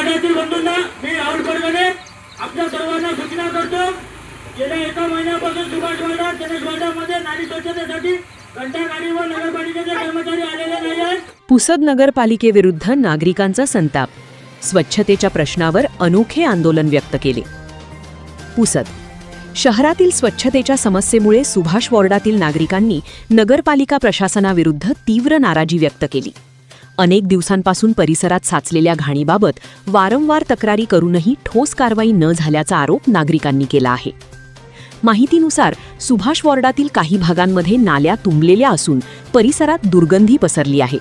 वाड्यातील बंधूंना मी राहुल परगणे आपल्या सर्वांना सूचना करतो। गेल्या एका महिन्यापासून सुभाष वाडा गणेश वाड्यामध्ये नाली स्वच्छतेसाठी घंटागाडी व नगरपालिकेचे कर्मचारी आलेले नाही आहेत। पुसद नगरपालिकेविरुद्ध नागरिकांचा संताप, स्वच्छतेच्या प्रश्नावर अनोखे आंदोलन व्यक्त केले। पुसद शहरातील स्वच्छतेच्या समस्येमुळे सुभाष वॉर्डातील नागरिकांनी नगरपालिका प्रशासनाविरुद्ध तीव्र नाराजी व्यक्त केली। अनेक दिवसांपासून परिसरात साचलेल्या घाणीबाबत वारंवार तक्रारी करूनही ठोस कारवाई न झाल्याचा आरोप नागरिकांनी केला आहे। माहितीनुसार सुभाष वॉर्डातील काही भागांमध्ये नाल्या तुंबलेल्या असून परिसरात दुर्गंधी पसरली आहे।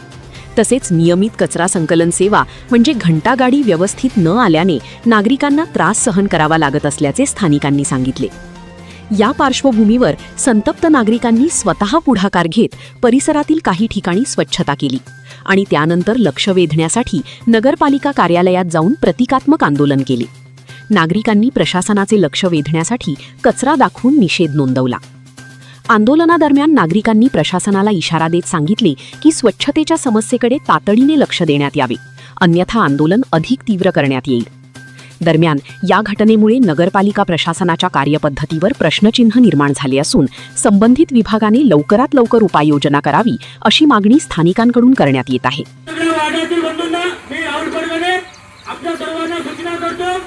तसेच नियमित कचरा संकलन सेवा म्हणजे घंटागाडी व्यवस्थित न आल्याने नागरिकांना त्रास सहन करावा लागत असल्याचे स्थानिकांनी सांगितले। या पार्श्वभूमीवर संतप्त नागरिकांनी स्वतः पुढाकार घेत परिसरातील काही ठिकाणी स्वच्छता केली आणि त्यानंतर लक्ष वेधण्यासाठी नगरपालिका कार्यालयात जाऊन प्रतिकात्मक आंदोलन केले। नागरिकांनी प्रशासनाचे लक्ष वेधण्यासाठी कचरा दाखवून निषेध नोंदवला। आंदोलनादरम्यान नागरिकांनी प्रशासनाला इशारा देत सांगितले की स्वच्छतेच्या समस्येकडे तातडीने लक्ष देण्यात यावे, अन्यथा आंदोलन अधिक तीव्र करण्यात येईल। दरम्यान या घटनेमुळे नगरपालिका प्रशासनाच्या कार्यपद्धतीवर प्रश्नचिन्ह निर्माण झाले असून संबंधित विभागाने लवकरात लवकर उपाययोजना करावी अशी मागणी स्थानिकांकडून करण्यात येत आहे। वाड्यातील बंधूंना मी राहुल परगणे आपल्या सर्वांना सूचना करतो।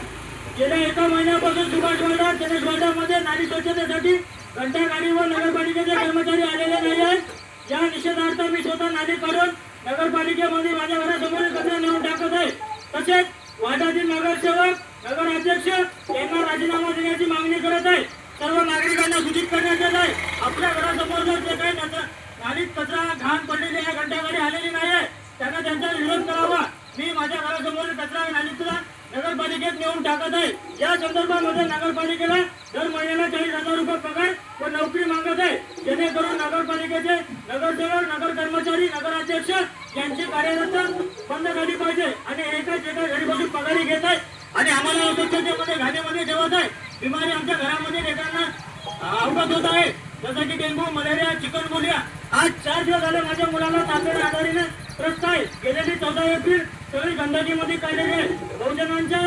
गेल्या एका महिन्यापासून सुभाष वाडा गणेश वाड्यामध्ये नाली स्वच्छतेसाठी घंटागाडी व नगरपालिकेचे कर्मचारी आलेले नाही आहेत। या निषेधार्थ मी स्वतः नाली काढून नगरपालिकेमध्ये माझ्या घरासमोर कचरा नेऊन टाकत आहे। तसेच वाड्यातील नगरसेवक नगराध्यक्ष यांना राजीनामा देण्याची मागणी करत आहे। सर्व नागरिकांना सूचित करण्यात येत आहे आपल्या घरासमोर जर जे काही नालीत कचरा घाण पडलेली आहे, घंटागाडी आलेली नाही आहे, त्यांना त्यांचा विरोध करावा। मी माझ्या घरासमोर कचरा नालीतला नगरपालिकेत नेऊन टाकत आहे। या संदर्भामध्ये नगरपालिकेला दर महिन्याला 40,000 रुपये पगार व नोकरी मागत आहे, जेणेकरून नगरपालिकेचे नगरसेवक, नगर कर्मचारी, नगराध्यक्ष यांची कार्यरत बंद झाली पाहिजे आणि एकाच घरी बसून पगारी घेत आहे आणि आम्हाला स्वच्छतेमध्ये घाणीमध्ये ठेवत आहे। बिमारी आमच्या घरामध्ये लेकरांना अवगत होत आहे, जसं की डेंग्यू, मलेरिया, चिकनगुनिया। आज 4 दिवस झाले माझ्या मुलाला तापेच्या आजारीने त्रस्त आहे। गेलेली 14 एप्रिल सगळी गंदकीमध्ये काढलेली आहे। बहुजनांच्या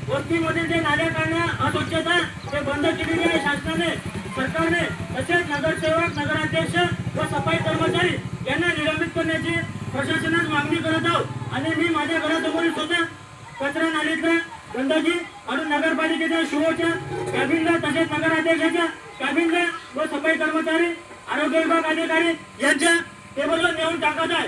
वस्तीमध्ये जे नाल्या काढण्या अस्वच्छता ते बंद केलेली आहे शासनाने, सरकारने। तसेच नगरसेवक, नगराध्यक्ष व सफाई कर्मचारी यांना निलंबित करण्याची प्रशासनास मागणी करत आहोत आणि मी माझ्या घरासमोर स्वतः कचरा नालीतला गंदगी आणि नगरपालिकेच्या शिवोच्या कॅबिनला, तसेच नगराध्यक्षाच्या कॅबिनला व सफाई कर्मचारी, आरोग्य विभाग अधिकारी यांच्या टेबलवर नेऊन टाकत आहे।